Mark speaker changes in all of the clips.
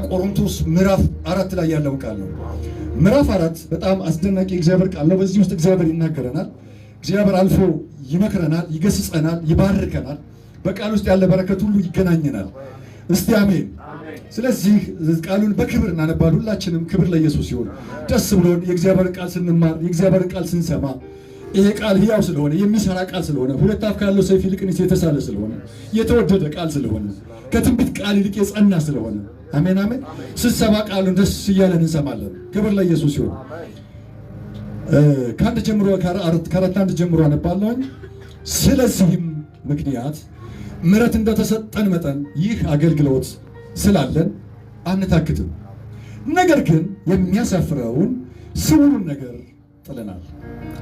Speaker 1: ቆሮንቶስ ምዕራፍ 4 ላይ ያለው ቃል ነው። ምዕራፍ 4 በጣም አስደናቂ እግዚአብሔር ቃል ነው። በዚህ ውስጥ እግዚአብሔር ይናገረናል። እግዚአብሔር አልፎ ይመክረናል፣ ይገስጸናል፣ ይባርከናል። በቃል ውስጥ ያለ በረከት ሁሉ ይገናኘናል። እስቲ አሜን። ስለዚህ ቃሉን በክብር እናነባለን። ሁላችንም ክብር ለኢየሱስ ይሁን። ደስ ብሎን የእግዚአብሔር ቃል ስንማር፣ የእግዚአብሔር ቃል ስንሰማ፣ ይሄ ቃል ሕያው ስለሆነ የሚሰራ ቃል ስለሆነ ሁለት አፍ ካለው ሰይፍ ይልቅ የተሳለ ስለሆነ የተወደደ ቃል ስለሆነ ከትንቢት ቃል ይልቅ የጸና ስለሆነ አሜን አሜን። ስትሰማ ቃሉን ደስ እያለን እንሰማለን። ክብር ለኢየሱስ ይሁን። ከአንድ ጀምሮ ከአራት አንድ ጀምሮ አነባለሁኝ። ስለዚህም ምክንያት ምሕረት እንደተሰጠን መጠን ይህ አገልግሎት ስላለን አንታክትም። ነገር ግን የሚያሳፍረውን ስውሩን ነገር ጥለናል።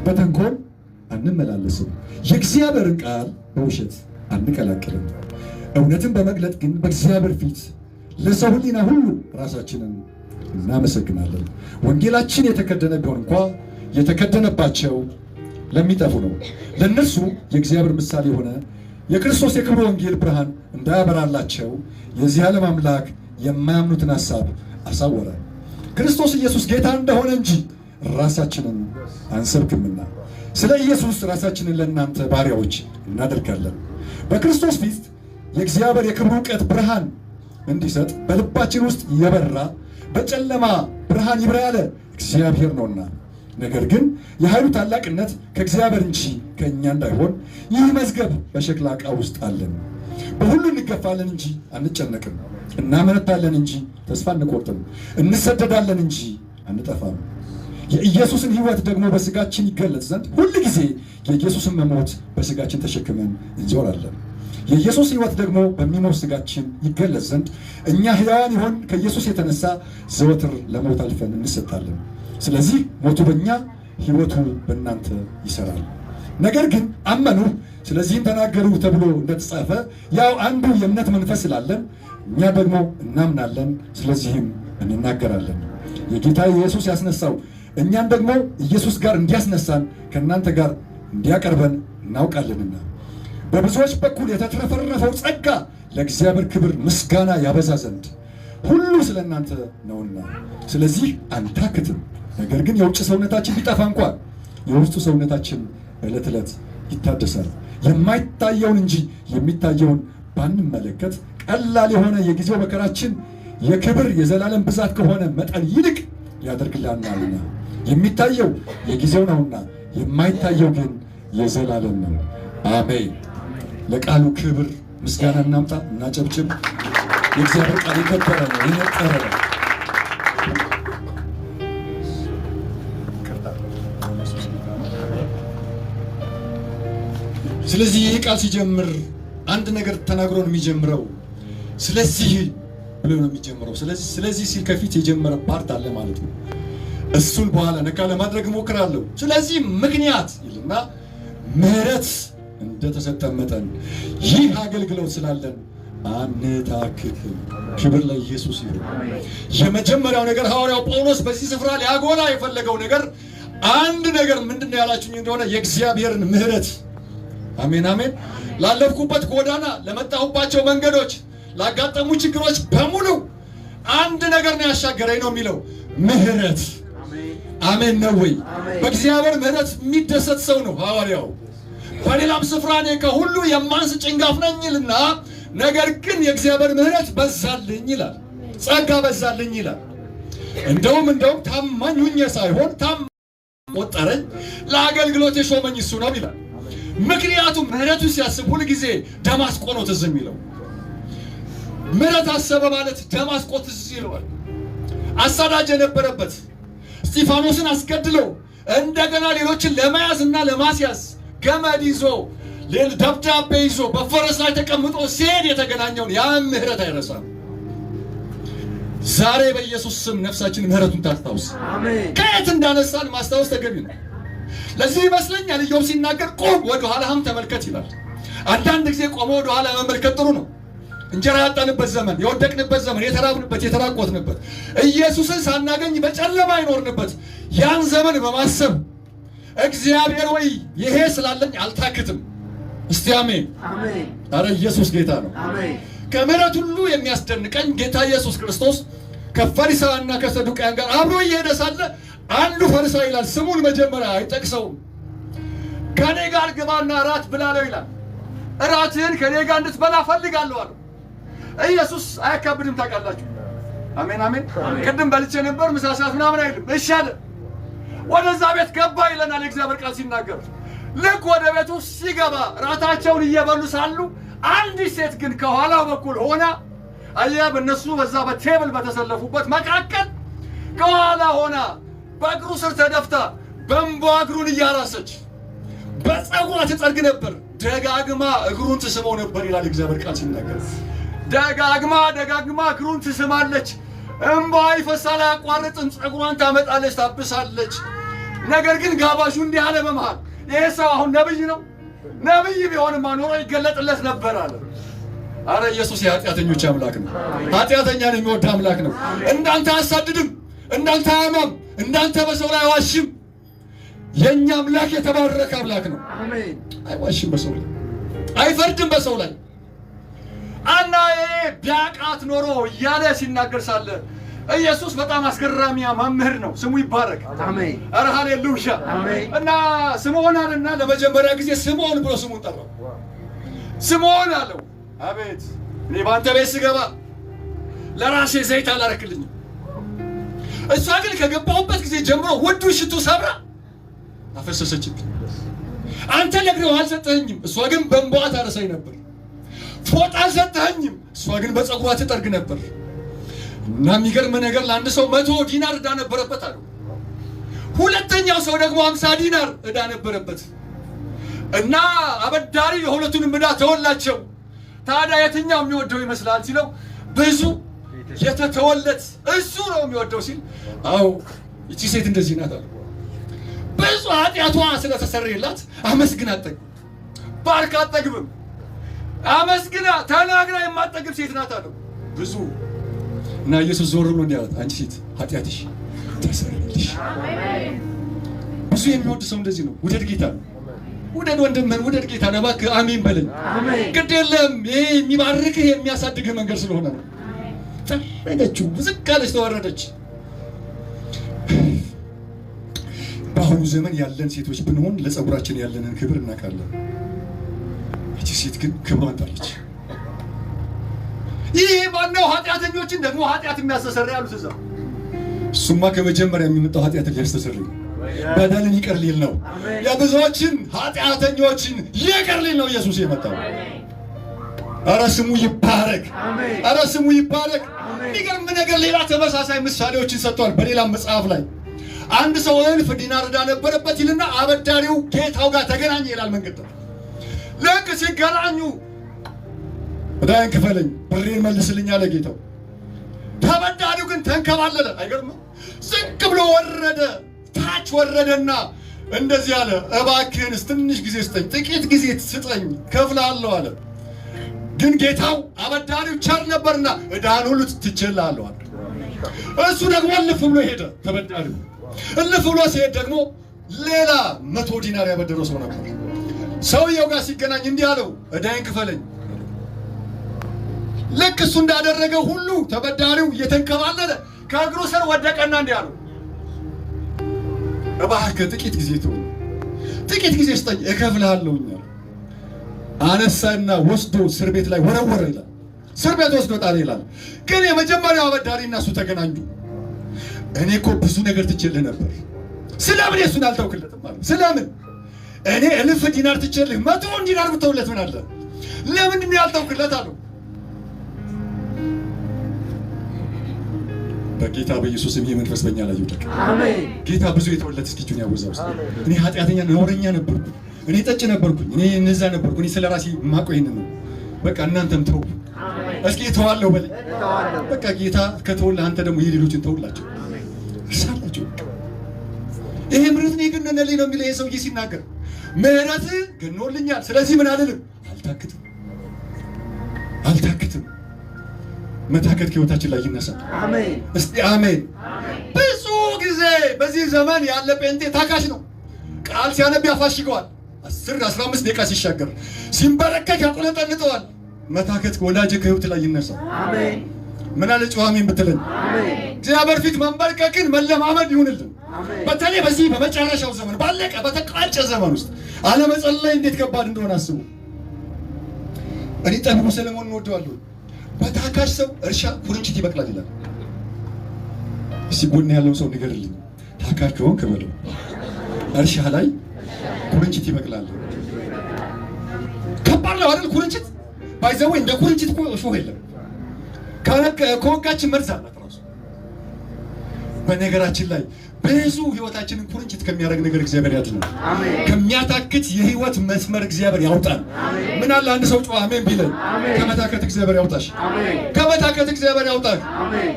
Speaker 1: በተንኮል አንመላለስም፣ የእግዚአብሔርን ቃል በውሸት አንቀላቅልም። እውነትን በመግለጥ ግን በእግዚአብሔር ፊት ለሰው ሕሊና ሁሉ ራሳችንን እናመሰግናለን። ወንጌላችን የተከደነ ቢሆን እንኳ የተከደነባቸው ለሚጠፉ ነው። ለእነርሱ የእግዚአብሔር ምሳሌ የሆነ የክርስቶስ የክብር ወንጌል ብርሃን እንዳያበራላቸው የዚህ ዓለም አምላክ የማያምኑትን ሐሳብ አሳወረ። ክርስቶስ ኢየሱስ ጌታ እንደሆነ እንጂ ራሳችንን አንሰብክምና ስለ ኢየሱስ ራሳችንን ለእናንተ ባሪያዎች እናደርጋለን። በክርስቶስ ፊት የእግዚአብሔር የክብር ዕውቀት ብርሃን እንዲሰጥ በልባችን ውስጥ የበራ በጨለማ ብርሃን ይብራ ያለ እግዚአብሔር ነውና፣ ነገር ግን የኃይሉ ታላቅነት ከእግዚአብሔር እንጂ ከእኛ እንዳይሆን ይህ መዝገብ በሸክላ ዕቃ ውስጥ አለን። በሁሉ እንገፋለን እንጂ አንጨነቅም፣ እናመነታለን እንጂ ተስፋ አንቆርጥም፣ እንሰደዳለን እንጂ አንጠፋም። የኢየሱስን ሕይወት ደግሞ በሥጋችን ይገለጽ ዘንድ ሁል ጊዜ የኢየሱስን መሞት በሥጋችን ተሸክመን እንዞራለን። የኢየሱስ ሕይወት ደግሞ በሚሞት ሥጋችን ይገለጽ ዘንድ እኛ ሕያዋን ይሆን ከኢየሱስ የተነሳ ዘወትር ለሞት አልፈን እንሰጣለን። ስለዚህ ሞቱ በእኛ ሕይወቱ በእናንተ ይሰራል። ነገር ግን አመኑ ስለዚህም ተናገሩ ተብሎ እንደተጻፈ ያው አንዱ የእምነት መንፈስ ስላለን እኛ ደግሞ እናምናለን፣ ስለዚህም እንናገራለን። የጌታ ኢየሱስ ያስነሳው እኛን ደግሞ ኢየሱስ ጋር እንዲያስነሳን ከእናንተ ጋር እንዲያቀርበን እናውቃለንና በብዙዎች በኩል የተትረፈረፈው ጸጋ ለእግዚአብሔር ክብር ምስጋና ያበዛ ዘንድ ሁሉ ስለ እናንተ ነውና፣ ስለዚህ አንታክትም። ነገር ግን የውጭ ሰውነታችን ቢጠፋ እንኳን የውስጡ ሰውነታችን ዕለት ዕለት ይታደሳል። የማይታየውን እንጂ የሚታየውን ባንመለከት ቀላል የሆነ የጊዜው መከራችን የክብር የዘላለም ብዛት ከሆነ መጠን ይልቅ ያደርግልናልና። የሚታየው የጊዜው ነውና የማይታየው ግን የዘላለም ነው። አሜን። ለቃሉ ክብር ምስጋና እናምጣ፣ እናጨብጭብ። የእግዚአብሔር ቃል የከበረ ነው፣ የነጠረ ነው። ስለዚህ ይህ ቃል ሲጀምር አንድ ነገር ተናግሮ ነው የሚጀምረው። ስለዚህ ብሎ ነው የሚጀምረው። ስለዚህ ሲል ከፊት የጀመረ ፓርት አለ ማለት ነው። እሱን በኋላ ነካ ለማድረግ እሞክራለሁ። ስለዚህ ምክንያት ይልና ምሕረት እንደተሰጠ መጠን ይህ አገልግሎት ስላለን አንታክትም። ክብር ለኢየሱስ ይሁን። የመጀመሪያው ነገር ሐዋርያው ጳውሎስ በዚህ ስፍራ ሊያጎላ የፈለገው ነገር አንድ ነገር ምንድነው ያላችሁኝ እንደሆነ የእግዚአብሔርን ምሕረት። አሜን አሜን። ላለፍኩበት ጎዳና፣ ለመጣሁባቸው መንገዶች፣ ላጋጠሙ ችግሮች በሙሉ አንድ ነገር ነው ያሻገረኝ ነው የሚለው ምሕረት። አሜን ነው ወይ? በእግዚአብሔር ምሕረት የሚደሰት ሰው ነው ሐዋርያው። በሌላም ስፍራ እኔ ከሁሉ የማንስ ጭንጋፍ ነኝ ይልና ነገር ግን የእግዚአብሔር ምሕረት በዛልኝ ይላል፣ ጸጋ በዛልኝ ይላል። እንደውም ታማኝ ሁኜ ሳይሆን ታማኝ ቆጠረኝ፣ ለአገልግሎት የሾመኝ እሱ ነው ይላል። ምክንያቱም ምሕረቱ ሲያስብ ሁል ጊዜ ደማስቆ ነው ትዝ የሚለው። ምሕረት አሰበ ማለት ደማስቆ ትዝ ይለዋል። አሳዳጅ የነበረበት እስጢፋኖስን አስገድለው እንደገና ሌሎችን ለመያዝና ለማስያዝ ገመድ ይዞ ደብዳቤ ይዞ በፈረስ ላይ ተቀምጦ ሲሄድ የተገናኘውን ያን ምሕረት አይረሳም። ዛሬ በኢየሱስ ስም ነፍሳችን ምሕረቱን ታስታውስ። ከየት እንዳነሳን ማስታወስ ተገቢ ነው። ለዚህ ይመስለኛል ኢዮብ ሲናገር ቆም ወደ ኋላህም ተመልከት ይላል። አንዳንድ ጊዜ ቆሞ ወደ ኋላ መመልከት ጥሩ ነው። እንጀራ ያጣንበት ዘመን፣ የወደቅንበት ዘመን፣ የተራብንበት፣ የተራቆትንበት፣ ኢየሱስን ሳናገኝ በጨለማ ይኖርንበት ያን ዘመን በማሰብ እግዚአብሔር ወይ ይሄ ስላለኝ አልታክትም። እስቲ አሜን አሜን። አረ ኢየሱስ ጌታ ነው። አሜን። ከምሕረት ሁሉ የሚያስደንቀኝ ጌታ ኢየሱስ ክርስቶስ ከፈሪሳውያንና ከሰዱቃውያን ጋር አብሮ እየሄደ ሳለ አንዱ ፈሪሳዊ ይላል፣ ስሙን መጀመሪያ አይጠቅሰውም፣ ከኔ ጋር ግባና እራት ብላለው ይላል። እራትህን ከኔ ጋር እንድትበላ ፈልጋለሁ አለው። ኢየሱስ አያካብድም፣ ታውቃላችሁ። አሜን አሜን። ቅድም በልቼ ነበር ምሳ ሰዓት ምናምን አይልም። እሺ አለ። ወደዛ ቤት ገባ ይለናል የእግዚአብሔር ቃል ሲናገር። ልክ ወደ ቤቱ ሲገባ እራታቸውን እየበሉ ሳሉ አንዲት ሴት ግን ከኋላው በኩል ሆና አየህ፣ በእነሱ በዛ በቴብል በተሰለፉበት መካከል ከኋላ ሆና በእግሩ ስር ተደፍታ በእንባ እግሩን እያራሰች በፀጉሯ ትጠርግ ነበር። ደጋግማ እግሩን ትስመው ነበር ይላል እግዚአብሔር ቃል ሲናገር። ደጋግማ እግሩን ትስማለች። እንባዋ ይፈሳል አያቋርጥም። ፀጉሯን ታመጣለች፣ ታብሳለች። ነገር ግን ጋባዡ እንዲህ አለ በመሃል፣ ይሄ ሰው አሁን ነብይ ነው? ነብይ ቢሆንማ ኖሮ ይገለጥለት ነበር አለ። አረ ኢየሱስ የኃጢአተኞች አምላክ ነው። ኃጢአተኛን የሚወድ አምላክ ነው። እንዳንተ አያሳድድም፣ እንዳንተ አያማም፣ እንዳንተ በሰው ላይ አይዋሽም። የኛ አምላክ የተባረከ አምላክ ነው። አሜን። አይዋሽም፣ በሰው ላይ አይፈርድም፣ በሰው ላይ አና ቢያቃት ኖሮ እያለ ሲናገር ሳለ ኢየሱስ በጣም አስገራሚ መምህር ነው። ስሙ ይባረክ። አሜን። አረ ሃሌሉያ። አሜን። እና ስምዖን አለና ለመጀመሪያ ጊዜ ስምዖን ብሎ ስሙን ጠራው። ስምዖን አለው፣ አቤት እኔ በአንተ ቤት ስገባ ለራሴ ዘይት አላረክልኝም። እሷ ግን ከገባሁበት ጊዜ ጀምሮ ውዱ ሽቱ ሰብራ አፈሰሰችብኝ። አንተ ለግሬው አልሰጠኸኝም፣ እሷ ግን በእንባዋ ታረሳኝ ነበር። ፎጣ አልሰጠኸኝም፣ እሷ ግን በፀጉሯ ትጠርግ ነበር። እና የሚገርም ነገር ለአንድ ሰው 100 ዲናር ዕዳ ነበረበት አሉ። ሁለተኛው ሰው ደግሞ 50 ዲናር ዕዳ ነበረበት። እና አበዳሪ የሁለቱንም ዕዳ ተወላቸው። ታዲያ የትኛው የሚወደው ይመስላል ሲለው ብዙ የተተወለት እሱ ነው የሚወደው ሲል፣ አዎ እቺ ሴት እንደዚህ ናት አሉ። ብዙ ኃጢአቷ ስለተሰረየላት አመስግና አትጠግብም፣ ባርካ አትጠግብም። አመስግና ተናግራ የማትጠግብ ሴት ናት አለው። ብዙ እና ኢየሱስ ዞር ብሎ እንዲህ አላት፣ አንቺ ሴት ኃጢአትሽ ተሰረየልሽ። ብዙ የሚወድ ሰው እንደዚህ ነው። ውደድ ጌታ ነው። ውደድ ወንድምህን፣ ውደድ ጌታ ነው። እባክህ አሜን በለኝ። ግድ የለም ይሄ የሚባርክህ የሚያሳድግህ መንገድ ስለሆነ ነው። ተረደችው፣ ዝቅ አለች፣ ተወረደች። በአሁኑ ዘመን ያለን ሴቶች ብንሆን ለፀጉራችን ያለንን ክብር እናውቃለን። እቺ ሴት ግን ክብሯን ጣለች። ይሄ ማነው? ኃጢአተኞችን ደግሞ ኃጢአት የሚያስተሰርይ ያሉት እዛ። እሱማ ከመጀመሪያ የሚመጣው ኃጢአትን ሊያስተሰርይ ነው። በደልን ይቅር ሊል ነው። የብዙዎችን ኃጢአተኞችን ይቅር ሊል ነው ኢየሱስ የመጣው። አረ ስሙ ይባረክ፣ አረ ስሙ ይባረክ። የሚገርም ነገር ሌላ ተመሳሳይ ምሳሌዎችን ሰጥቷል በሌላ መጽሐፍ ላይ። አንድ ሰው 1000 ዲናር ዕዳ ነበረበት ይልና አበዳሪው ጌታው ጋር ተገናኘ ይላል። መንገድ ልክ ሲገናኙ ዕዳዬን ክፈለኝ፣ ብሬን መልስልኝ አለ ጌታው። ተበዳሪው ግን ተንከባለለ። አይገርምም? ዝቅ ብሎ ወረደ፣ ታች ወረደና እንደዚህ አለ፣ እባክህን ትንሽ ጊዜ ስጠኝ፣ ጥቂት ጊዜ ስጠኝ፣ ከፍላለሁ አለ። ግን ጌታው አበዳሪው ቸር ነበርና ዕዳህን ሁሉ ትቼልሃለሁ አለ። እሱ ደግሞ እልፍ ብሎ ሄደ። ተበዳሪው እልፍ ብሎ ሲሄድ ደግሞ ሌላ 100 ዲናር ያበደረው ሰው ነበር። ሰውየው ጋር ሲገናኝ እንዲህ አለው፣ ዕዳዬን ክፈለኝ። ልክ እሱ እንዳደረገ ሁሉ ተበዳሪው እየተንከባለለ ከእግሩ ስር ወደቀና እንዲህ አለው፣ እባክህ ጥቂት ጊዜ ተው፣ ጥቂት ጊዜ ስጠኝ፣ እከፍልሃለሁ። አነሳና ወስዶ እስር ቤት ላይ ወረወረ ይላል። እስር ቤት ወስዶ ጣለ ይላል። ግን የመጀመሪያው አበዳሪ እና እሱ ተገናኙ። እኔ እኮ ብዙ ነገር ትችልህ ነበር፣ ስለምን እሱን አልተውክለትም አለ። ስለምን እኔ 1000 ዲናር ትችልህ 100 ዲናር ብትተውለት ምን አለ? ለምንድን ነው ያልተውክለት አለው። በጌታ በኢየሱስም ይሄ መንፈስ በእኛ ላይ ይውደቅ። አሜን። ጌታ ብዙ የተወለት እስኪ እጁን ያወዛው። እኔ ኃጢአተኛ ነውረኛ ነበርኩ፣ እኔ ጠጭ ነበርኩኝ፣ እኔ እነዛ ነበርኩ፣ እኔ ስለራሴ ማቆይ ነው። በቃ እናንተም ተው እስኪ ተዋለው በል። በቃ ጌታ ከተወለ አንተ ደግሞ የሌሎችን ተውላቸው እርሳላቸው። ይሄ ምሕረት ነው የገነነልኝ ነው የሚለው የሰውዬ ሲናገር፣ ምሕረት ገኖልኛል፣ ስለዚህ ምን አልልም፣ አልታክትም፣ አልታክትም። መታከት ከህይወታችን ላይ ይነሳ። አሜን። እስቲ አሜን። ብዙ ጊዜ በዚህ ዘመን ያለ ጴንጤ ታካሽ ነው። ቃል ሲያነብ ያፋሽገዋል። 10-15 ደቂቃ ሲሻገር ሲንበረከክ ያቆለጠልጠዋል። መታከት ወዳጅ ከህይወት ላይ ይነሳ። አሜን። ምን አለ ጨዋሜን ብትልን እግዚአብሔር ፊት መንበርከክን መለማመድ ይሁንልን። በተለይ በዚህ በመጨረሻው ዘመን ባለቀ በተቃጨ ዘመን ውስጥ አለመጸለይ እንዴት ከባድ እንደሆነ አስቡ። እኔ ጠቢቡ ሰለሞን እንወደዋለሁ። በታካች ሰው እርሻ ኩርንችት ይበቅላል ይላል። እስቲ ጎን ያለው ሰው ንገርልኝ፣ ታካች ከሆንክ በለው እርሻ ላይ ኩርንችት ይበቅላል። ከባድ ነው አይደል? ኩርንችት ባይዘው እንደ ኩርንችት እኮ እሾህ የለም። ከወጋችን መርዝ አላት ራሱ። በነገራችን ላይ ብዙ ህይወታችንን ኩርንችት ከሚያደርግ ነገር እግዚአብሔር ያድነን። አሜን። ከሚያታክት የህይወት መስመር እግዚአብሔር ያውጣን። አሜን። ምን አለ አንድ ሰው ጮህ አሜን ቢለኝ። ከመታከት እግዚአብሔር ያውጣሽ። አሜን። ከመታከት እግዚአብሔር ያውጣን። አሜን።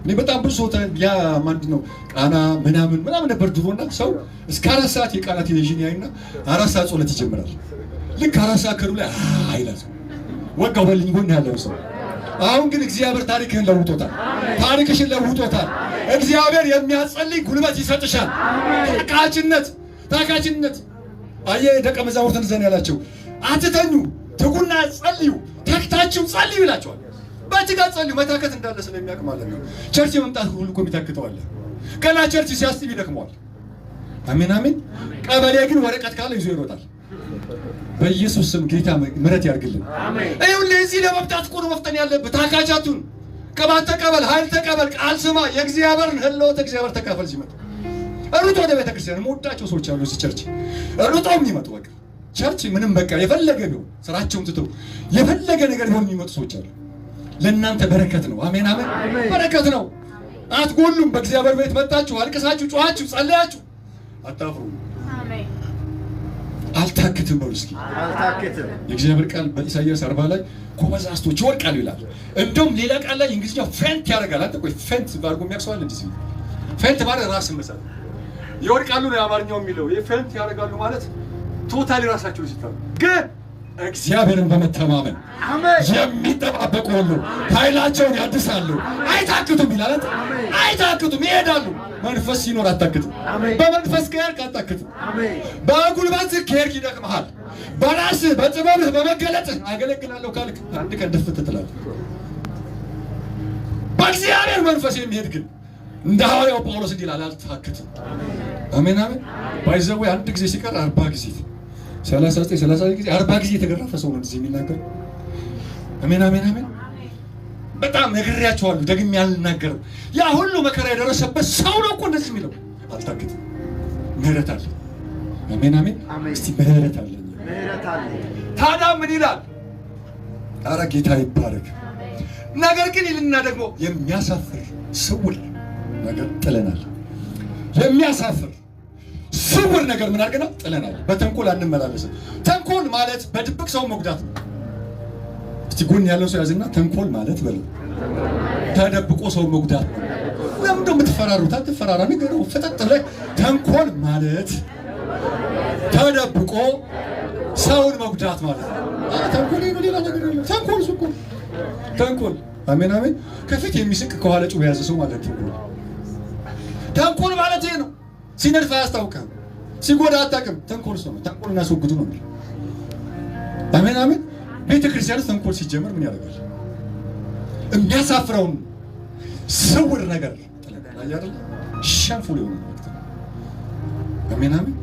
Speaker 1: እኔ በጣም ብዙ ያ ምንድን ነው ቃና ምናምን ነበር ድሮና ሰው እስከ 4 ሰዓት የቃና ቴሌቪዥን ያይና 4 ሰዓት ጸሎት ይጀምራል። ልክ 4 ሰዓት ከሩ ላይ አይላስ ወጋው በልኝ ጎን ያለው ሰው። አሁን ግን እግዚአብሔር ታሪክህን ለውጦታል። ታሪክሽን ለውጦታል። እግዚአብሔር የሚያጸልይ ጉልበት ይሰጥሻል። ታካችነት አየ ደቀ መዛሙርትን ዘን ያላቸው አትተኙ፣ ትጉና ጸልዩ፣ ተክታችሁ ጸልዩ ይላቸዋል። በትጋት ጸልዩ። መታከት እንዳለ ስለሚያውቅ ማለት ነው። ቸርች የመምጣት ሁሉ እኮ የሚታክተዋል። ገና ቸርች ሲያስብ ይደክመዋል። አሜን አሜን። ቀበሌ ግን ወረቀት ካለ ይዞ ይሮጣል። በኢየሱስ ስም ጌታ ምሕረት ያርግልን። አሜን። ይሁን ለዚህ ለመምጣት እኮ ነው መፍጠን ያለብህ። ታካቻቱን ቅባት ተቀበል፣ ኃይል ተቀበል፣ ቃል ስማ፣ የእግዚአብሔርን ህልውና እግዚአብሔር ተካፈል። ሲመጣ ሩጦ ወደ ቤተክርስቲያን የምወዳቸው ሰዎች አሉ። እዚህ ቸርች ሩጦ የሚመጡ በቃ ቸርች ምንም በቃ የፈለገ ቢሆን ስራቸውን ትተው የፈለገ ነገር ቢሆን የሚመጡ ሰዎች አሉ። ለእናንተ በረከት ነው። አሜን አሜን። በረከት ነው። አትጎሉም። በእግዚአብሔር ቤት መጣችሁ አልቅሳችሁ ጮኻችሁ ጸለያችሁ አታፍሩ። አሜን። አልታክትም በሉ እስኪ አልታክትም። የእግዚአብሔር ቃል በኢሳይያስ 40 ላይ ጎበዛዝቶች ይወድቃሉ ይላል። እንደውም ሌላ ቃል ላይ እንግሊዝኛው ፌንት ያደርጋል። አንተ ቆይ ፌንት ባርጎ የሚያክሰዋል እንዴ? ፌንት ማለት ራስን መሳት ይወድቃሉ ነው የአማርኛው የሚለው። ፌንት ያደርጋሉ ማለት ቶታሊ ራሳቸው ሲታሉ ግን እግዚአብሔርን በመተማመን የሚጠባበቁ ሁሉ ኃይላቸውን ያድሳሉ፣ አይታክቱም ይላል። አይታክቱም፣ ይሄዳሉ። መንፈስ ሲኖር አታክትም። በመንፈስ ከሄድክ አታክትም። በጉልበትህ ከሄድክ ይደክምሃል። በራስህ በጥበብህ በመገለጥህ አገለግላለሁ ካልክ አንድ ቀን ድፍት ትላለህ። በእግዚአብሔር መንፈስ የሚሄድ ግን እንደ ሐዋርያው ጳውሎስ እንዲህ ይላል፣ አልታክትም። አሜን አሜን። ባይዘው አንድ ጊዜ ሲቀር 40 ጊዜ 39 ጊዜ 40 ጊዜ የተገረፈ ሰው ነው እንደዚህ የሚናገር። አሜን አሜን አሜን። በጣም ነግሬያቸዋለሁ፣ ደግሜ አልናገርም። ያ ሁሉ መከራ የደረሰበት ሰው ነው እኮ እንደዚህ የሚለው። አልታክትም። ምህረት አለ። አሜን አሜን። እስቲ ምህረት አለ። ታዲያ ምን ይላል? ኧረ ጌታ ይባረክ። ነገር ግን ይልና ደግሞ የሚያሳፍር ስውር ነገር ጥለናል። የሚያሳፍር ስውር ነገር ምን አድርገናል? ጥለናል። በተንኮል አንመላለስም። ተንኮል ማለት በድብቅ ሰው መጉዳት ነው። እስቲ ጎን ያለው ሰው ያዝና ተንኮል ማለት በለው ተደብቆ ሰው መጉዳት ነው። ለምን ደም ተፈራሩታ ተፈራራ ነገር ፈጠጥ ላይ ተንኮል ማለት ተደብቆ ሰውን መጉዳት ማለት ነው። ተንኮል ነው፣ ሌላ ነገር የለም። ተንኮል ሱቁ ተንኮል። አሜን አሜን። ከፊት የሚስቅ ከኋላ ጩቤ ያዘ ሰው ማለት ነው። ተንኮል ማለት ይሄ ነው። ሲነድፍ አያስታውቅም፣ ሲጎዳ አታውቅም። ተንኮል ሰው ነው። ተንኮልና አስወግዱ ነው። አሜን አሜን። ቤተክርስቲያን ተንኮል ሲጀመር ምን ያደርጋል? የሚያሳፍረውን ስውር ነገር አይደል? ሸንፉ ሊሆን ነው። አሜን አሜን።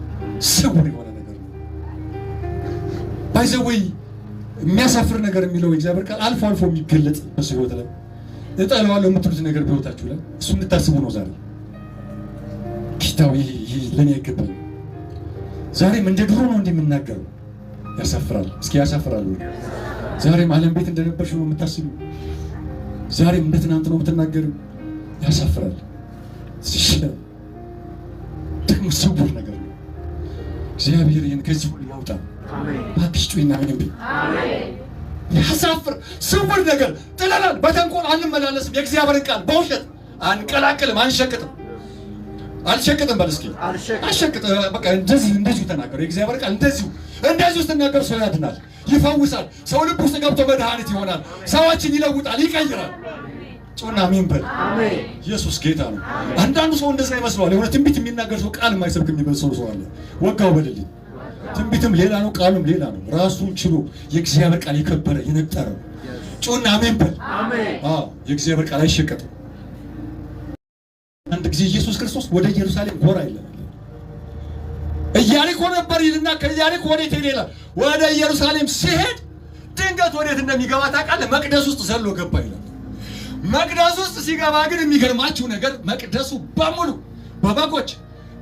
Speaker 1: ስውር የሆነ ነገር ባይዘወይ የሚያሳፍር ነገር የሚለው እግዚአብሔር ቃል አልፎ አልፎ የሚገለጥ በሰው ህይወት ላይ እጠለዋለሁ የምትሉት ነገር በህይወታችሁ ላይ እሱ እንድታስቡ ነው ዛሬ። ጌታው ይሄ ለኔ አይገባም። ዛሬም እንደ ድሮ ነው እንደምናገረው። ያሳፍራል። እስኪ ያሳፍራል። ዛሬም ዓለም ቤት እንደነበርሽ ነው የምታስቡ። ዛሬም እንደ ትናንት ነው የምትናገሪው። ያሳፍራል። ደግሞ ስውር ነገር ነው። እግዚአብሔር ይህን ከዚህ ሁሉ ያውጣ። አሜን። ባክሽ ጩይና አሜን። ያሳፍር ስውር ነገር ጥለናል። በተንኮል አንመላለስም። የእግዚአብሔርን ቃል በውሸት አንቀላቅልም፣ አንሸቅጥም። አልሸቅጥም በል እስኪ አልሸቅጥ። በቃ እንደዚሁ ተናገሩ። የእግዚአብሔር ቃል እንደዚሁ ስትናገር ሰው ያድናል፣ ይፈውሳል። ሰው ልብ ውስጥ ገብቶ መድኃኒት ይሆናል። ሰዎችን ይለውጣል፣ ይቀይራል። ጩና አሜን በል። ኢየሱስ ጌታ ነው። አንዳንዱ ሰው እንደዛ ይመስለዋል። የሆነ ትንቢት የሚናገር ሰው ቃል የማይሰብክ የሚመስለው ሰው አለ። ወጋው በልልኝ። ትንቢትም ሌላ ነው፣ ቃሉም ሌላ ነው። ራሱን ችሎ የእግዚአብሔር ቃል የከበረ የነጠረ ጩና አሜን በል። የእግዚአብሔር ቃል አይሸቀጥም። አንድ ጊዜ ኢየሱስ ክርስቶስ ወደ ኢየሩሳሌም ጎራ ይላል። ኢያሪኮ ነበር ይልና ከኢያሪኮ ወዴት ሄደ ይላል። ወደ ኢየሩሳሌም ሲሄድ ድንገት ወዴት እንደሚገባ ታውቃለህ? መቅደስ ውስጥ ዘሎ ገባ ይላል። መቅደስ ውስጥ ሲገባ ግን የሚገርማችሁ ነገር መቅደሱ በሙሉ በበጎች፣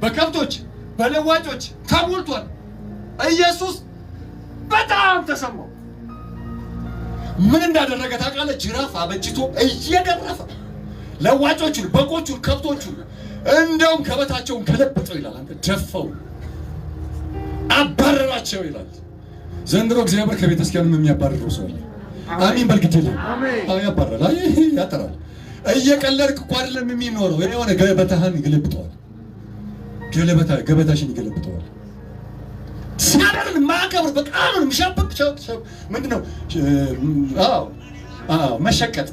Speaker 1: በከብቶች፣ በለዋጮች ተሞልቷል። ኢየሱስ በጣም ተሰማው። ምን እንዳደረገ ታውቃለህ? ጅራፍ አበጅቶ እየገረፈ ለዋጮቹን፣ በጎቹን፣ ከብቶቹን እንደውም ከበታቸውን ከለበጠው ይላል። አንተ ደፈው አባረራቸው ይላል። ዘንድሮ እግዚአብሔር ከቤተ ክርስቲያንም የሚያባርረው ሰው አለ። አሜን በልግቴል ያባረራል። አይ ያጠራል። እየቀለድክ እኮ አይደለም የሚኖረው። የሆነ ገበታህን ይገለብጠዋል። ገበታሽን ይገለብጠዋል። ሲያደርግ ማቀብር በቃሉን ምሻበቅ ምንድነው? መሸቀጥ።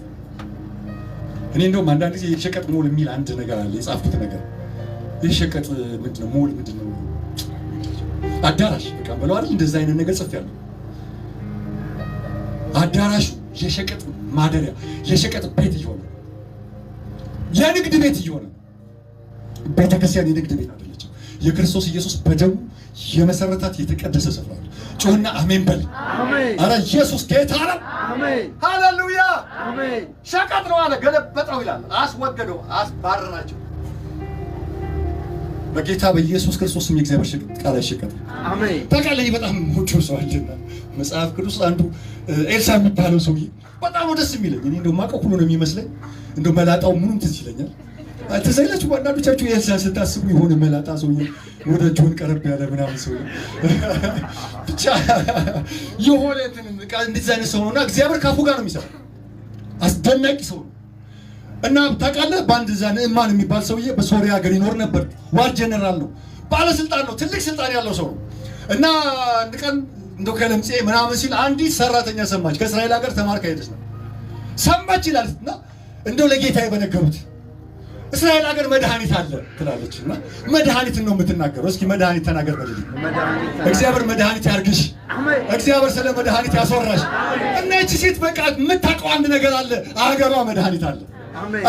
Speaker 1: እኔ እንደውም አንዳንድ ጊዜ የሸቀጥ ሞል የሚል አንድ ነገር አለ የጻፍኩት ነገር። የሸቀጥ ምንድነው? ሞል ምንድነው? አዳራሽ በቃ ብለው አይደል? እንደዛ አይነት ነገር ጽፌያለሁ። አዳራሹ የሸቀጥ ማደሪያ፣ የሸቀጥ ቤት እየሆነ የንግድ ቤት እየሆነ ቤተክርስቲያን የንግድ ቤት አይደለችም። የክርስቶስ ኢየሱስ በደሙ የመሰረታት የተቀደሰ ስፍራ ነው። ጮህና አሜን በል። አረ ኢየሱስ ጌታ ነው። ሃሌሉያ። ሸቀጥ ነው አለ። ገለበጠው ይላል። አስወገደው፣ አስባረራቸው። በጌታ በኢየሱስ ክርስቶስ ስም የእግዚአብሔር ቃል አይሸቀጥም። አሜን። ታውቃለህ በጣም ሞጆ ሰው አለና መጽሐፍ ቅዱስ አንዱ ኤልሳ የሚባለው ሰውዬ በጣም ነው ደስ የሚለኝ። እኔ እንደው ማቀው ሁሉ ነው የሚመስለኝ። እንደው መላጣው ምኑም ትዝ ይለኛል። ተዘይላችሁ አንዳንዶቻችሁ ኤልሳን ስታስቡ የሆነ መላጣ ሰውዬ ወደ ጆን ቀረብ ያለ ምናምን ሰው ብቻ የሆነ እንደዚህ አይነት ሰው ነውና እግዚአብሔር ካፉ ጋር ነው የሚሰራው። አስደናቂ ሰው ነው። እና ታውቃለህ በአንድ እዛ ንዕማን የሚባል ሰውዬ በሶሪያ ሀገር ይኖር ነበር። ዋር ጀነራል ነው፣ ባለስልጣን ነው፣ ትልቅ ስልጣን ያለው ሰው ነው። እና አንድ ቀን እንደው ከለምጼ ምናምን ሲል አንዲት ሰራተኛ ሰማች። ከእስራኤል ሀገር ተማርካ ሄደች ነው ሰማች ይላል። እና እንደው ለጌታ በነገሩት እስራኤል ሀገር መድኃኒት አለ ትላለች። እና መድኃኒትን ነው የምትናገረው። እስኪ መድኃኒት ተናገር በልልኝ። እግዚአብሔር መድኃኒት ያርግሽ። እግዚአብሔር ስለ መድኃኒት ያስወራሽ። እና እቺ ሴት በቃ የምታውቀው አንድ ነገር አለ። አገሯ መድኃኒት አለ።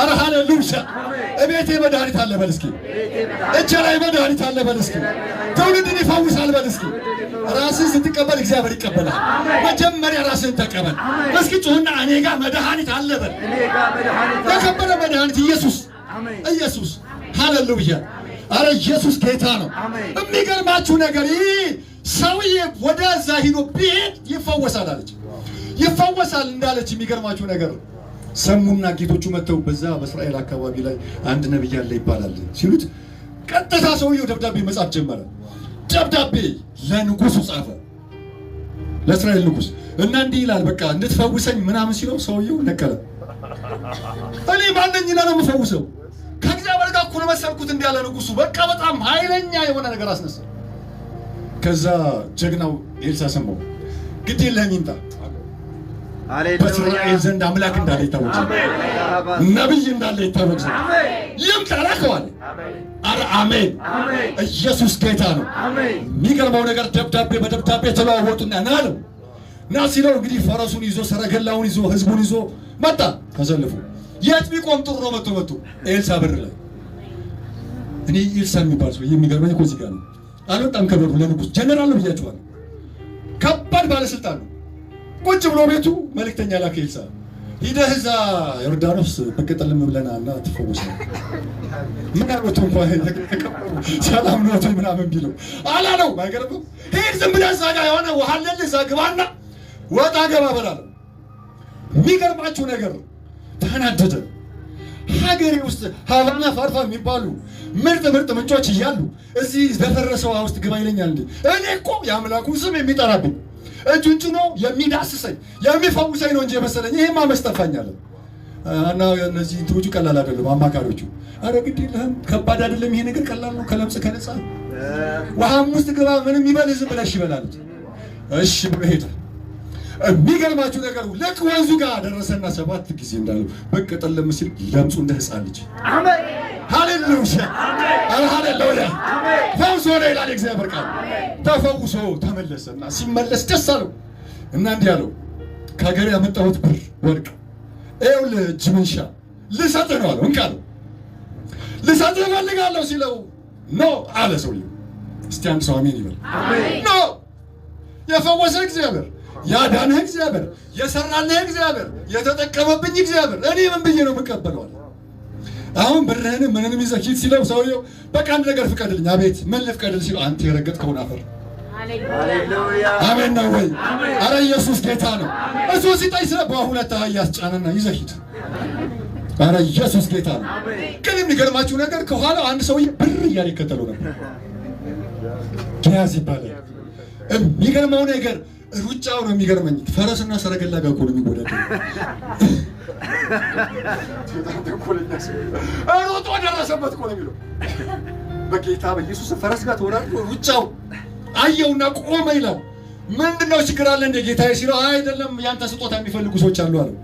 Speaker 1: አረ ሃሌሉያ። እቤቴ መድኃኒት አለ በል እስኪ። እጄ ላይ መድኃኒት አለ በል እስኪ። ትውልድን ይፈውሳል በል እስኪ። ራስህን ስትቀበል እግዚአብሔር ይቀበላል። መጀመሪያ ራስህን ተቀበል እስኪ። ጩህና እኔ ጋር መድኃኒት አለ በል። የከበረ መድኃኒት ኢየሱስ ኢየሱስ። ሃሌሉያ። አረ ኢየሱስ ጌታ ነው። የሚገርማችሁ ነገር ይህ ሰውዬ ወደዛ ሂዶ ቢሄድ ይፈወሳል አለች። ይፈወሳል እንዳለች የሚገርማችሁ ነገር ሰሙና ጌቶቹ መጥተው በዛ በእስራኤል አካባቢ ላይ አንድ ነብይ አለ ይባላል ሲሉት ቀጥታ ሰውየው ደብዳቤ መጻፍ ጀመረ። ደብዳቤ ለንጉሱ ጻፈ፣ ለእስራኤል ንጉስ። እና እንዲህ ይላል በቃ እንድትፈውሰኝ ምናምን ሲለው ሰውየው ነቀለ። እኔ ማንኛና ነው የምፈውሰው? ከእግዚአብሔር ጋር እኮ ነው መሰልኩት እንዳለ ንጉሱ በቃ በጣም ኃይለኛ የሆነ ነገር አስነሳ። ከዛ ጀግናው ኤልሳ ሰማው። ግድ የለህም ይምጣ፣ በእስራኤል ዘንድ አምላክ እንዳለ ይታወቅ፣ ነብይ እንዳለ ይታወቅ ይምጣ ላከዋል። አረ አሜን። ኢየሱስ ጌታ ነው። የሚገርመው ነገር ደብዳቤ በደብዳቤ ተለዋወጡና ና አለው። ና ሲለው እንግዲህ ፈረሱን ይዞ ሰረገላውን ይዞ ህዝቡን ይዞ መጣ። ተሰልፎ የት ቢቆም ጥሩ ነው? መጥቶ ኤልሳ በር ላይ። እኔ ኤልሳ የሚባል ሰው የሚገርመኝ እኮ እዚህ ጋር ነው። አልወጣም ከበሩ ለንጉስ ጀነራል ነው ብያችኋለሁ። ከባድ ባለስልጣን ነው። ቁጭ ብሎ ቤቱ መልእክተኛ ላከ ኤልሳ። ሂደህ እዛ ዮርዳኖስ በቀጠልም ብለናልና ትፈወሳለህ። ምን አልወጡ እንኳን ሰላም ነው ምናምን ቢለው አላለው። አይገርምም? ሂድ ዝም ብለህ እዛ ጋር የሆነ ውሃ አለ እዛ ግባና ወጣ ገባ በላለው። የሚገርማችሁ ነገር ተናደደ። ሀገሬ ውስጥ ሀቫና ፋርፋ የሚባሉ ምርጥ ምንጮች እያሉ እዚህ በፈረሰው ውሃ ውስጥ ግባ ይለኛል እንዴ? እኔ እኮ የአምላኩን ስም የሚጠራብኝ እጁን ጭኖ የሚዳስሰኝ የሚፈውሰኝ ነው እንጂ የመሰለኝ ይሄማ መስጠፋኛል። እና እነዚህ እንትሮቹ ቀላል አይደለም አማካሪዎቹ። አረ ግድ የለህም ከባድ አይደለም ይሄ ነገር ቀላል ነው። ከለምጽ ከነጻ ውሃም ውስጥ ግባ ምንም ይበል ዝም ብለሽ ይበላል። እሺ ብሎ ሄደ። የሚገርማችሁ ነገሩ ልክ ወንዙ ጋር ደረሰና 7 ጊዜ እንዳለው በቀጠለም ሲል ለምጹ እንደ ሕፃን ልጅ አሜን ሃሌሉያ አሜን ሃሌሉያ ፈውሶ ነው ይላል እግዚአብሔር ቃል። ተፈውሶ ተመለሰና ሲመለስ ደስ አለው እና እንዲህ አለው ከሀገር ያመጣሁት ብር ወርቅ ይኸውልህ እጅ መንሻ ልሰጥህ ነው አለው። እንካለው ልሰጥህ እፈልጋለሁ ሲለው ኖ አለ ሰውዬው። እስቲ አንድ ሰው አሜን ይበል። ኖ የፈወሰህ እግዚአብሔር፣ ያዳነህ እግዚአብሔር፣ የሰራልህ እግዚአብሔር፣ የተጠቀመብኝ እግዚአብሔር እኔ ምን ብዬ ነው የምቀበለው አለ። አሁን ብርህን ምንንም ይዘህ ሂድ ሲለው ሰውየው በቃ አንድ ነገር ፍቀድልኝ። አቤት ምን ልፍቀድል ሲለው አንተ የረገጥከውን አፈር። አሜን ነው ወይ? አረ ኢየሱስ ጌታ ነው። እሱ ሲጠይ ስለ በሁለት አህያ አስጫነና ይዘህ ሂድ። አረ ኢየሱስ ጌታ ነው። ግን የሚገርማችሁ ነገር ከኋላው አንድ ሰውዬ ብር እያለ ይከተለው ነበር። ጊያዝ ይባላል። የሚገርመው ነገር ሩጫው ነው የሚገርመኝ። ፈረስና ሰረገላ ጋር እኮ ነው የሚወዳደረው። ሮጦ ደረሰበት እኮ ነው የሚለው። በጌታ በኢየሱስ ፈረስ ጋር ተወዳድሮ ሩጫው አየውና ቆመ ይላል። ምንድነው ችግር አለ እንደ ጌታዬ ሲለው አይደለም ያንተ ስጦታ የሚፈልጉ ሰዎች አሉ አለው።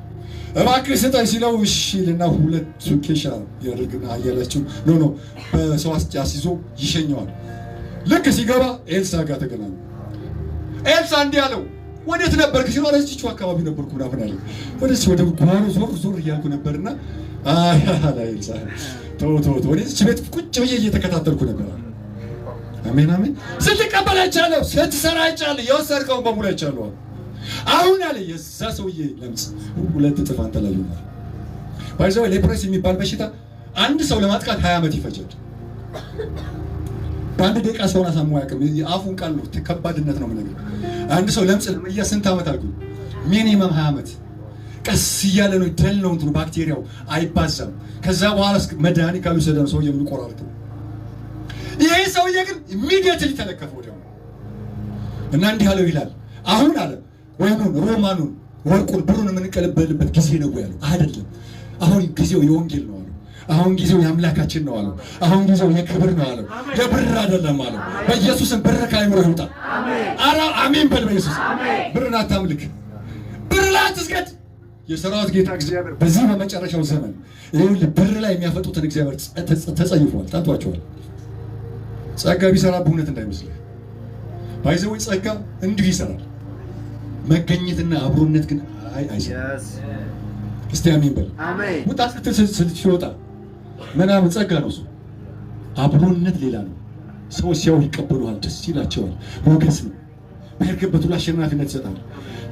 Speaker 1: እባክህ ስጠኝ ሲለው እሺ ልና ሁለት ኬሻ ያደርግና አያላችሁ ኖ በሰው አስይዞ ይሸኘዋል። ልክ ሲገባ ኤልሳ ጋር ተገናኙ። ኤልሳ እንዲህ አለው ወዴት ነበርክ ሲለው እዚህቹ አካባቢ ነበርኩ ምናምን አለ። ወደዚህ ወደ ጓሮ ዞር እያልኩ ነበርና አላ ኤልሳ ተው ወደዚህ ቤት ቁጭ ብዬ እየተከታተልኩ ነበር። አሜን አሜን። ስትቀበል አይቻለሁ፣ ስትሰራ አይቻለሁ፣ የወሰድከውን በሙሉ አይቻለሁ። አሁን አለ የዛ ሰውዬ ለምጽ ሁለት እጥፍ አንተ ላይ ይሆናል። ባይዘው ሌፕሮሲ የሚባል በሽታ አንድ ሰው ለማጥቃት 20 ዓመት ይፈጃል። በአንድ ደቂቃ ሰውን አሳምሞ አያውቅም። የአፉን ቃል ነው ከባድነት ነው የምነግርህ። አንድ ሰው ለምጽ ለመያ ስንት ዓመት አልኩኝ? ሚኒመም 20 ዓመት። ቀስ እያለ ነው ደል ነው እንትኑ ባክቴሪያው አይባዛም። ከዛ በኋላ መድኃኒት ካልወሰደ ነው ሰውዬው የሚቆራርጠው። ይሄ ሰውዬ ግን ኢሚዲየትሊ ተለከፈ ወዲያው እና እንዲህ አለው ይላል አሁን አለ ወይኑን ሮማኑን ወርቁን ብሩን የምንቀበልበት ጊዜ ነው ያለው። አይደለም አሁን ጊዜው የወንጌል ነው አለው። አሁን ጊዜው የአምላካችን ነው አለው። አሁን ጊዜው የክብር ነው አለው። የብር አይደለም አለው። በኢየሱስም ብር ከአይምሮ ይውጣ። አረ አሜን በል። በኢየሱስ ብርን አታምልክ፣ ብር ላይ አትስገድ። የሰራዊት ጌታ እግዚአብሔር በዚህ በመጨረሻው ዘመን ይኸውልህ ብር ላይ የሚያፈጡትን እግዚአብሔር ተጸይፏል፣ ጠልቷቸዋል። ጸጋ ቢሰራ በእውነት እንዳይመስልህ ባይዘው ጸጋ እንዲሁ ይሰራል። መገኘትና አብሮነት ግን አይሰራም። እስቲ አሜን በል። ውጣ ስትወጣ ምናምን ጸጋ ነው እሱ። አብሮነት ሌላ ነው። ሰዎች ሲያው ይቀበሉሃል፣ ደስ ይላቸዋል፣ ሞገስ ነው። በሄድክበት ሁሉ አሸናፊነት ይሰጣል።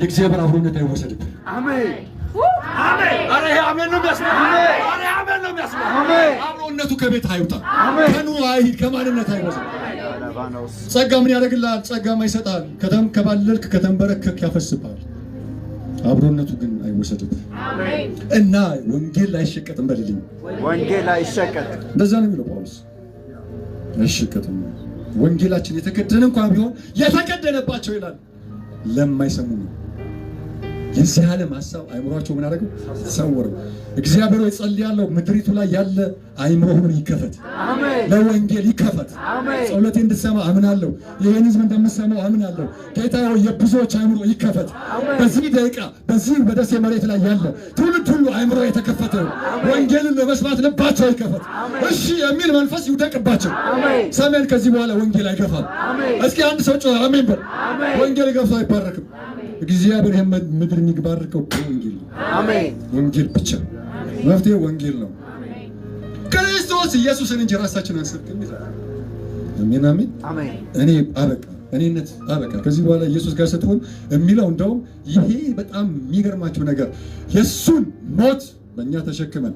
Speaker 1: የእግዚአብሔር አብሮነት አይወሰድብህ። አሜን አሜን። አረ አሜን ነው የሚያስመው። አረ አሜን ነው የሚያስመው። አብሮነቱ ከቤት አይውጣ፣ ከኑሮ አይሂድ፣ ከማንነት አይወሰድ። ጸጋ ምን ያደርግልሃል? ጸጋማ ይሰጣል። ከተንከባለልክ ከተንበረከክ ያፈስብሃል። አብሮነቱ ግን አይወሰድብህ። አሜን። እና ወንጌል አይሸቀጥም በልልኝ። ወንጌል አይሸቀጥም። እንደዛ ነው የሚለው ጳውሎስ። አይሸቀጥም። ወንጌላችን የተከደነ እንኳን ቢሆን የተከደነባቸው ይላል ለማይሰሙ ነው። የዚህ ዓለም ሐሳብ አይምሯቸው ምን አደረገው? ሰወረው። እግዚአብሔር ሆይ ጸልያለሁ፣ ምድሪቱ ላይ ያለ አይምሮ ሁሉ ይከፈት። አሜን። ለወንጌል ይከፈት። አሜን። ጸሎቴ እንድትሰማ አምናለሁ። ይሄን ሕዝብ እንደምትሰማው አምናለሁ። ጌታ ሆይ የብዙዎች አይምሮ ይከፈት። በዚህ ደቂቃ በዚህ በደሴ መሬት ላይ ያለ ትውልድ ሁሉ አይምሮ የተከፈተ ወንጌልን ለመስማት ልባቸው ይከፈት። እሺ የሚል መንፈስ ይውደቅባቸው። ሰሜን ከዚህ በኋላ ወንጌል አይገፋም። እስኪ አንድ ሰው ጮህ አሜን በል። ወንጌል ገፍቶ አይባረክም። እግዚአብሔር ምድርን ይባርከው በወንጌል ነው። አሜን። ወንጌል ብቻ መፍትሄው ወንጌል ነው። ክርስቶስ ኢየሱስን እንጂ ራሳችንን አንሰብክም። አሜን አሜን አሜን። እኔ አበቃ፣ እኔነት አበቃ። ከዚህ በኋላ ኢየሱስ ጋር ስትሆን የሚለው እንደውም ይሄ በጣም የሚገርማችሁ ነገር የሱን ሞት በእኛ ተሸክመን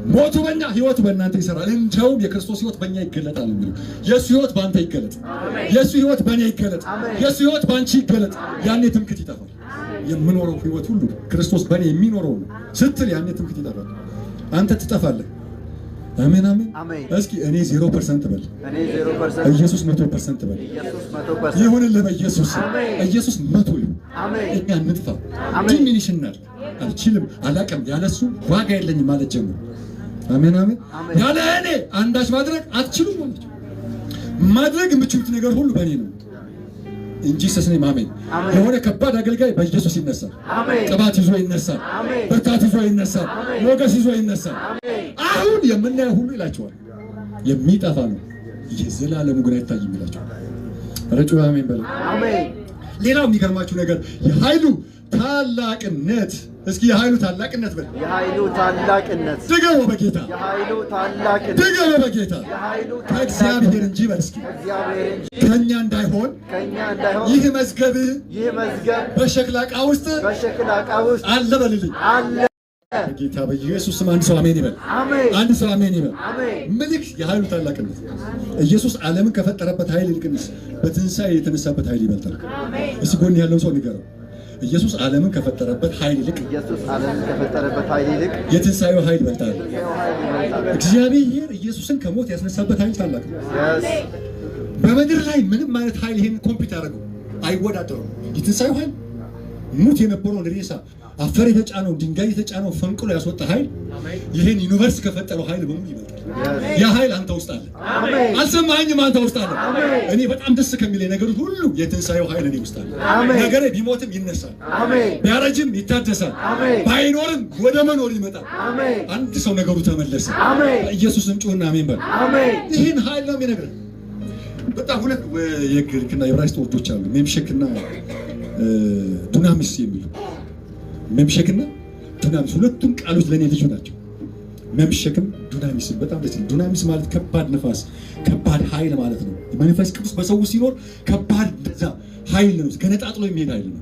Speaker 1: ሞቱ በእኛ ህይወቱ በእናንተ ይሰራል። እንደውም የክርስቶስ ህይወት በእኛ ይገለጣል የሚለው የሱ ህይወት በአንተ ይገለጥ፣ የሱ ህይወት በእኔ ይገለጥ፣ የሱ ህይወት በአንቺ ይገለጥ። ያኔ ትምክት ይጠፋል። የምኖረው ህይወት ሁሉ ክርስቶስ በእኔ የሚኖረው ነው ስትል ያኔ ትምክት ይጠፋል። አንተ ትጠፋለህ። አሜን አሜን። እስኪ እኔ 0% በል፣ ኢየሱስ 100% በል። ይሁንልህ በኢየሱስ ኢየሱስ 100 ይሁን። እኛ እንጥፋ ዲሚኒሽ እናድርግ። አልችልም አላቅም ያለሱ ዋጋ የለኝም ማለት ጀምሮ። አሜን አሜን። ያለ እኔ አንዳች ማድረግ አትችሉም ማለት ማድረግ የምችሉት ነገር ሁሉ በእኔ ነው እንጂ ሰስኔ አሜን። የሆነ ከባድ አገልጋይ በኢየሱስ ይነሳል። ቅባት ይዞ ይነሳል። ብርታት ይዞ ይነሳል። ሞገስ ይዞ ይነሳል። አሁን የምናየው ሁሉ ይላቸዋል የሚጠፋ ነው፣ የዘላለሙ ግን አይታይም ይላቸዋል። ረጩ አሜን በል። አሜን። ሌላው የሚገርማችሁ ነገር የኃይሉ ታላቅነት እስኪ የኃይሉ ታላቅነት በል
Speaker 2: የኃይሉ ታላቅነት
Speaker 1: ድገሞ በጌታ
Speaker 2: የኃይሉ ታላቅነት
Speaker 1: ድገሞ በጌታ ከእግዚአብሔር እንጂ በል እስኪ ከእኛ እንዳይሆን ይህ መዝገብ በሸክላ ዕቃ ውስጥ አለ በልልኝ አለ ጌታ በኢየሱስ ስም። አንድ ሰው አሜን ይበል። አንድ ሰው አሜን ይበል። ምልክ የኃይሉ ታላቅነት ኢየሱስ ዓለምን ከፈጠረበት ኃይል ይልቅስ በትንሣኤ የተነሳበት ኃይል ይበልጣል። እስቲ ጎን ያለው ሰው ንገረው። ኢየሱስ ዓለምን ከፈጠረበት ኃይል ይልቅ የትንሣኤው ኃይል ይበልጣል። እግዚአብሔር ኢየሱስን ከሞት ያስነሳበት ኃይል ታላቅ ነው። በምድር ላይ ምንም አይነት ኃይል ይሄን ኮምፒውተር አደረገው አይወዳደረውም። የትንሣኤው ኃይል ሙት የነበረውን ሬሳ አፈር የተጫነው ድንጋይ የተጫነው ፈንቅሎ ያስወጣ ኃይል ይሄን ዩኒቨርስ ከፈጠረው ኃይል በሙሉ ይበልጣል። ያ ኃይል አንተ ውስጥ አለ። አልሰማኸኝም? አንተ ውስጥ አለ። እኔ በጣም ደስ ከሚለኝ ነገር ሁሉ የትንሣኤው ኃይል እኔ ውስጥ አለ። ነገሬ ቢሞትም ይነሳል፣ ቢያረጅም ይታደሳል፣ ባይኖርም ወደ መኖር ይመጣል። አንድ ሰው ነገሩ ተመለሰ። በኢየሱስም ጩህና አሜን በል። ይህን ኃይል ነው የሚነግረን። በጣም ሁለት የግሪክና የዕብራይስጥ ወርዶች አሉ፣ ሜምሸክና ዱናሚስ የሚሉ መምሸክና ዱናሚስ ሁለቱም ቃሎች ለኔ ልዩ ናቸው። መምሸክም ዱናሚስ በጣም ደስ ይላል። ዱናሚስ ማለት ከባድ ነፋስ፣ ከባድ ኃይል ማለት ነው። መንፈስ ቅዱስ በሰው ሲኖር ከባድ እንደዛ ኃይል ነው፣ ገነጣጥሎ የሚሄድ ኃይል ነው።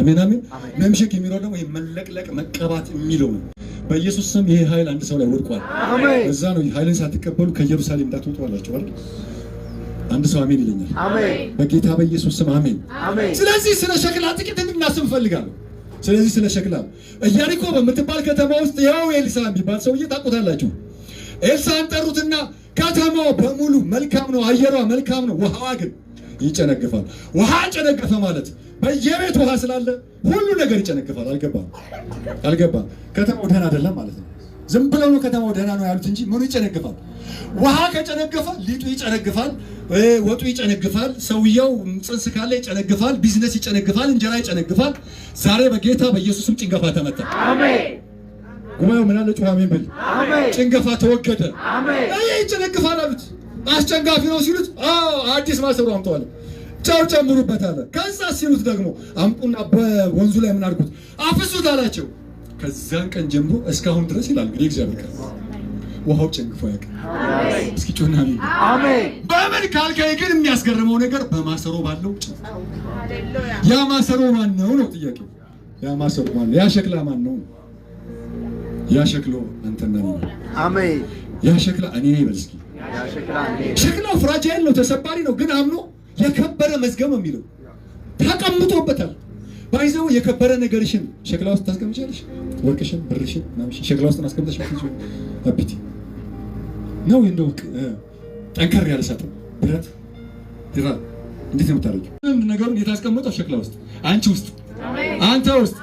Speaker 1: አሜን አሜን። መምሸክ የሚለው ደግሞ ይሄ መለቅለቅ መቀባት የሚለው ነው። በኢየሱስ ስም ይሄ ኃይል አንድ ሰው ላይ ወድቋል። እዛ ነው ኃይልን ሳትቀበሉ ከኢየሩሳሌም እንዳትወጡ አላቸው አይደል? አንድ ሰው አሜን ይለኛል። በጌታ በኢየሱስ ስም አሜን። ስለዚህ ስለ ሸክላ ጥቂት እንድናስብ እፈልጋለሁ። ስለዚህ ስለ ሸክላ ኢያሪኮ በምትባል ከተማ ውስጥ ያው ኤልሳ የሚባል ሰውዬ ታውቁታላችሁ። ኤልሳን ጠሩትና ከተማው በሙሉ መልካም ነው፣ አየሯ መልካም ነው፣ ውሃዋ ግን ይጨነግፋል። ውሃ ጨነገፈ ማለት በየቤት ውሃ ስላለ ሁሉ ነገር ይጨነግፋል። አልገባም? ከተማው ደህና አይደለም ማለት ነው። ዝም ብለው ነው ከተማው ደህና ነው ያሉት እንጂ ምኑ ይጨነግፋል? ውሃ ከጨነገፈ ሊጡ ይጨነግፋል፣ ወጡ ይጨነግፋል፣ ሰውየው ጽንስ ካለ ይጨነግፋል፣ ቢዝነስ ይጨነግፋል፣ እንጀራ ይጨነግፋል። ዛሬ በጌታ በኢየሱስም ጭንገፋ ተመታ። አሜን። ጉባኤው ምን አለ? ጩኸ አሜን በል። አሜን። ጭንገፋ ተወገደ። አሜን። አይ ይጨነግፋል አሉት። አስጨንጋፊ ነው ሲሉት አዲስ ማሰሮ አምጣዋል፣ ጨው ጨምሩበት አለ። ከዛ ሲሉት ደግሞ አምጡና በወንዙ ላይ ምን አድርጉት? አፍሱት አላቸው። ከዛን ቀን ጀምሮ እስካሁን ድረስ ይላል እንግዲህ እግዚአብሔር ቃል ውሃው ጨንግፎ ያውቃል። እስኪ ጮና አሜን። በምን ካልከኝ ግን የሚያስገርመው ነገር በማሰሮ ባለው ጨው። ያ ማሰሮ ማን ነው ነው ጥያቄው። ያ ማሰሮ ማን ነው? ያ ሸክላ ማን ነው? ያ ሸክሎ አንተና ነው። አሜን። ያ ሸክላ እኔ ነኝ በል እስኪ። ያ ሸክላ እኔ። ሸክላው ፍራጃይል ነው፣ ተሰባሪ ነው፣ ግን አምኖ የከበረ መዝገብ ነው የሚለው ተቀምጦበታል። ባይዘው የከበረ ነገርሽን ሸክላ ውስጥ ታስቀምጫለሽ። ወርቅሽን፣ ብርሽን ሸክላ ውስጥ ማስቀምጠሽ አብቲ ነው እንደው ጠንከር ያለ ሳጥን ብረት ድራ እንዴት ነው የምታረጊው? ነገሩን የታስቀምጠው ሸክላ ውስጥ፣ አንቺ ውስጥ፣ አንተ ውስጥ፣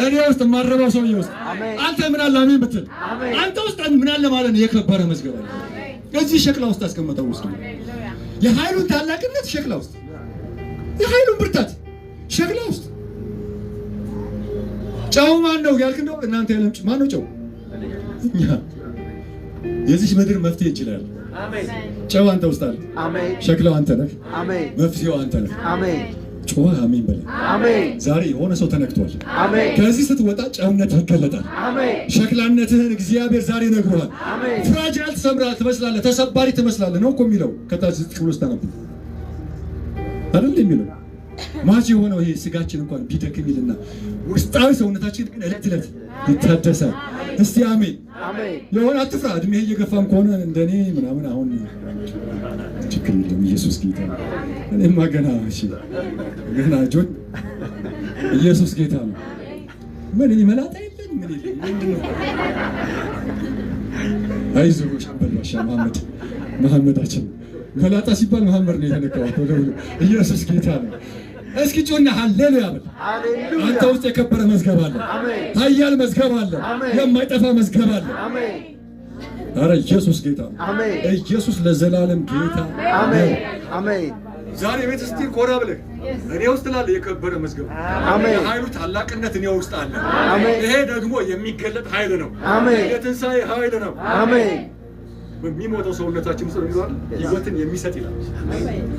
Speaker 1: እኔ ውስጥ፣ ማረባው ሰውዬ ውስጥ። አንተ ምን አለ አሜን ብትል አንተ ውስጥ ምን አለ ማለት ነው? የከበረ መዝገብ አለ እዚህ ሸክላ ውስጥ አስቀምጠው ውስጥ። የኃይሉን ታላቅነት ሸክላ ውስጥ፣ የኃይሉን ብርታት ሸክላ ውስጥ። ጨው ማን ነው ያልክ እንደው እናንተ ያለም ማን ነው ጨው? እኛ የዚህ ምድር መፍትሄ ይችላል። አሜን። ጨው አንተ ውስጥ አለ። አሜን። ሸክላው አንተ ነህ። አሜን። መፍትሄው አንተ ነህ። አሜን። ጮህ አሜን በል። አሜን። ዛሬ የሆነ ሰው ተነክቷል። አሜን። ከዚህ ስትወጣ ጨውነትህ ይገለጣል። አሜን። ሸክላነትህን እግዚአብሔር ዛሬ ነግሮሃል። አሜን። ፍራጃይል ትመስላለህ፣ ተሰባሪ ትመስላለህ ነው እኮ የሚለው ከታች ዝቅ ብሎ ስታነብ አይደል የሚለው ማች የሆነው ይሄ ስጋችን እንኳን ቢደክም ይልና ውስጣዊ ሰውነታችን ግን እለት እለት ይታደሳል። እስቲ አሜን አሜን። የሆነ አትፍራ። እድሜህ እየገፋም ከሆነ እንደኔ ምናምን አሁን ችግር የለም። ኢየሱስ ጌታ ነው። እኔማ ገና ገና ጆን ኢየሱስ ጌታ ነው። ምን እኔ መላጣ የለም ምን የለም ምንድነው? አይዞህ ሻምበል መሐመዳችን መላጣ ሲባል መሐመድ ነው የተነካው። ኢየሱስ ጌታ ነው። እስኪ ጮና ሃሌሉያ በል። አንተ ውስጥ የከበረ መዝገብ አለ። ኃያል መዝገብ አለ። የማይጠፋ መዝገብ አለ። ኧረ ኢየሱስ ጌታ ነው። ኢየሱስ ለዘላለም ጌታ አሜን አሜን። ዛሬ ቤት እስቲ ኮራ ብለህ እኔ ውስጥ ላለ የከበረ መዝገብ አሜን። የኃይሉ ታላቅነት እኔ ውስጥ አለ። ይሄ ደግሞ የሚገለጥ ኃይል ነው። የትንሣኤ ኃይል ነው። አሜን። በሚሞተው ሰውነታችን ውስጥ ነው ህይወትን የሚሰጥ ይላል።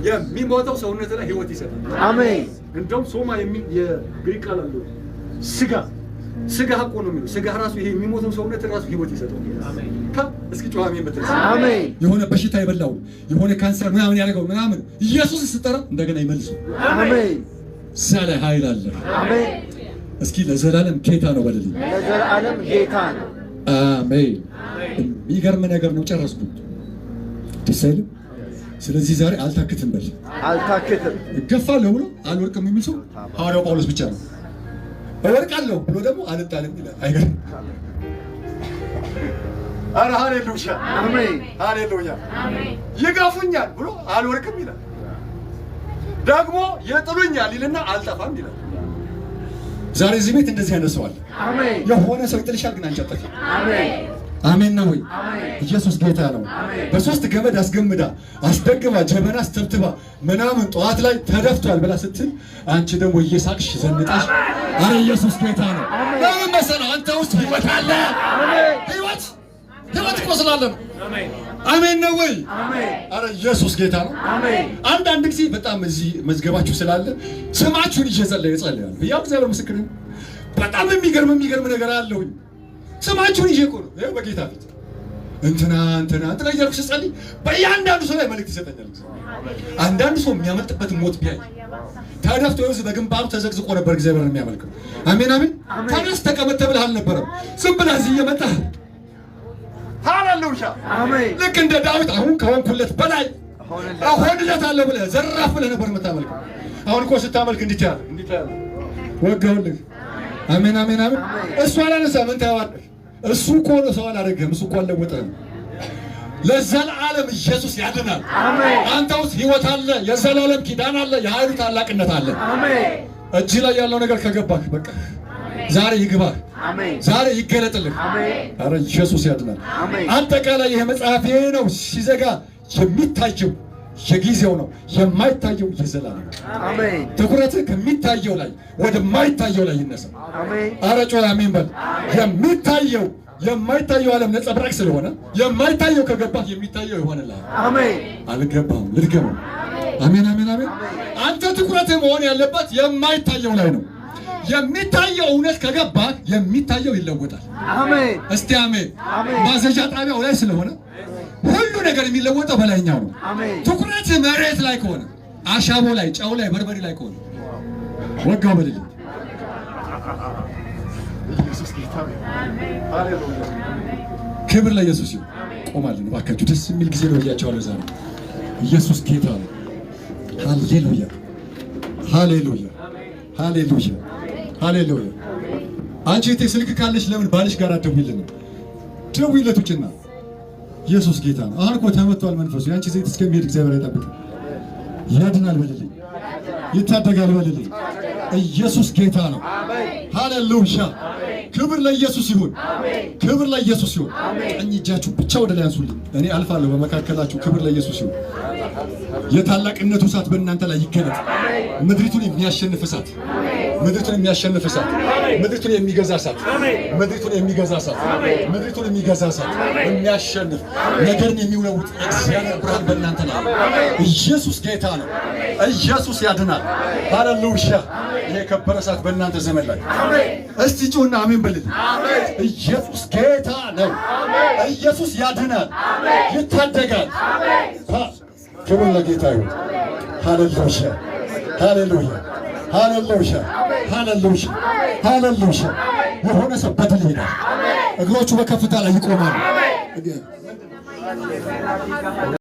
Speaker 1: የሚሞተው ሰውነት ላይ ህይወት ይሰጣል። አሜን። እንደውም ሶማ የሚል የግሪክ ቃል አለ። ስጋ ሐቆ ነው የሚለው። ስጋ ራሱ ይሄ የሚሞተው ሰውነት ራሱ ህይወት ይሰጠው። አሜን። እስኪ ጮህ አሜን በትል።
Speaker 2: አሜን።
Speaker 1: የሆነ በሽታ የበላው የሆነ ካንሰር ምናምን ያደረገው ምናምን ኢየሱስ ስትጠራ እንደገና ይመልሰው።
Speaker 2: አሜን።
Speaker 1: ዛሬ ኃይል አለ። አሜን። እስኪ ለዘላለም ጌታ ነው በልልኝ።
Speaker 2: ለዘላለም ጌታ ነው።
Speaker 1: አሜን። የሚገርም ነገር ነው። ጨረስኩት። ደስ አይልም? ስለዚህ ዛሬ አልታክትም በል።
Speaker 2: አልታክትም
Speaker 1: እገፋለሁ ብሎ አልወርቅም የሚል ሰው ሐዋርያው ጳውሎስ ብቻ ነው። እወርቃለሁ ብሎ ደግሞ አልጣልም ይላል። አይገርም? ኧረ ሃሌሉያ!
Speaker 2: አሜን።
Speaker 1: ሃሌሉያ! ይገፉኛል ብሎ አልወርቅም ይላል። ደግሞ ይጥሉኛል ይልና አልጠፋም ይላል። ዛሬ እዚህ ቤት እንደዚህ አይነት ሰው አለ።
Speaker 2: አሜን።
Speaker 1: የሆነ ሰው ይጥልሻል ግን አንቺ አትጠፊም።
Speaker 2: አሜን።
Speaker 1: አሜን ነው ወይ? ኢየሱስ ጌታ ነው። በሶስት ገመድ አስገምዳ አስደግማ ጀበና አስተብትባ ምናምን ጠዋት ላይ ተደፍቷል ብላ ስትል አንቺ ደግሞ እየሳቅሽ ዘንጣሽ፣ አረ ኢየሱስ ጌታ ነው። ለምን መሰለህ? አንተ ውስጥ ህይወት አለ። ህይወት እኮ ስላለ ነው። አሜን ነው ወይ? አረ ኢየሱስ ጌታ ነው። አንዳንድ ጊዜ በጣም እዚህ መዝገባችሁ ስላለ ስማችሁን እየጸለያል። ያው እግዚአብሔር ምስክር ነው። በጣም የሚገርም ነገር አለውኝ። ስማችሁን ይዤ እኮ ነው ይኸው በጌታ ፊት እንትና እያልኩ ስጸልይ በእያንዳንዱ ሰው ላይ መልእክት ይሰጠኛል። አንዳንዱ ሰው የሚያመልጥበት ሞት ቢያይ ተደፍቶ ይኸው በግንባሩ ተዘቅዝቆ ነበር እግዚአብሔርን የሚያመልከው። አሜን። ተነስ ተቀመጥ ተብለህ አልነበረም? ዝም ብለህ እዚህ እየመጣህ ሃሌሉያ! ልክ እንደ ዳዊት አሁን ከሆንኩለት በላይ እሆንለታለሁ ብለህ ዘራፍ ብለህ ነበር የምታመልከው። አሁን እኮ ስታመልክ እንዲህ ያለ ወጋውልህ። አሜን። እሱ አላነሳም። ምን ታያዋለህ? እሱ እኮ ነው ሰው አላደረገም። እሱ እኮ አልለወጠህም። ለዘላለም ኢየሱስ ያድናል። አንተ ውስጥ ህይወት አለ። የዘላለም ኪዳን አለ። የኃይሉ ታላቅነት አለ። እጅ ላይ ያለው ነገር ከገባህ በቃ ዛሬ ይግባህ። ዛሬ ይገለጥልህ። ኧረ ኢየሱስ ያድናል። አጠቃላይ ይሄ መጽሐፍ ይሄ ነው ሲዘጋ የሚታየው የጊዜው ነው፣ የማይታየው የዘላለም። አሜን። ትኩረትህ ከሚታየው ላይ ወደማይታየው ላይ ይነሳ። አሜን። ኧረ ጮህ አሜን በል። የማይታየው ዓለም ነጸብራቅ ስለሆነ የማይታየው ከገባህ የሚታየው ይሆንልሃል። አሜን። አልገባህም? ልድገመው። አሜን። አንተ ትኩረትህ መሆን ያለበት የማይታየው ላይ ነው። የሚታየው እውነት ከገባህ የሚታየው ይለወጣል። አሜን። እስቲ አሜን። ማዘዣ ጣቢያው ላይ ስለሆነ ሁሉ ነገር የሚለወጠው በላይኛው ነው። ትኩረት መሬት ላይ ከሆነ አሻቦ ላይ፣ ጨው ላይ፣ በርበሬ ላይ ከሆነ ወጋው በልልኝ። ክብር ለኢየሱስ ይሁን። ቆማልን እባካችሁ። ደስ የሚል ጊዜ ነው ብያቸዋለሁ ዛሬ። ኢየሱስ ጌታ ነው። ሃሌሉያ። አንቺ እቴ ስልክ ካለሽ ለምን ባልሽ ጋር አትደውይልንም? ደውይለት ውጭና ኢየሱስ ጌታ ነው። አሁን እኮ ተመቷል መንፈሱ። ያንቺ ዘይት እስከሚሄድ እግዚአብሔር አይጠብቅም። ያድናል በልልኝ፣ ይታደጋል በልልኝ። ኢየሱስ ጌታ ነው። ሃሌሉያ! ክብር ለኢየሱስ ይሁን። ክብር ለኢየሱስ ይሁን። ቀኝ እጃችሁ ብቻ ወደ ላይ አንሱልኝ። እኔ አልፋለሁ በመካከላችሁ። ክብር ለኢየሱስ ይሁን። የታላቅነቱ እሳት በእናንተ ላይ ይገለጥ። ምድሪቱን የሚያሸንፍ እሳት፣ ምድሪቱን የሚያሸንፍ እሳት፣ ምድሪቱን የሚገዛ እሳት፣ ምድሪቱን የሚገዛ እሳት፣ ምድሪቱን የሚገዛ እሳት፣ የሚያሸንፍ ነገርን የሚለውጥ እግዚአብሔር ብርሃን በእናንተ ላይ። ኢየሱስ ጌታ ነው። ኢየሱስ ያድናል። ሃሌሉያ! ይሄ የከበረ እሳት በእናንተ ዘመን ላይ እስቲ ጩና አሜን በልልኝ። ኢየሱስ ጌታ ነው። ኢየሱስ ያድናል፣ ይታደጋል። ክብር ለጌታ ይሁን። ሃሌሉያ! ሃሌሉያ! የሆነ ሰው በድል ይሄዳል። እግሮቹ በከፍታ ላይ ይቆማሉ።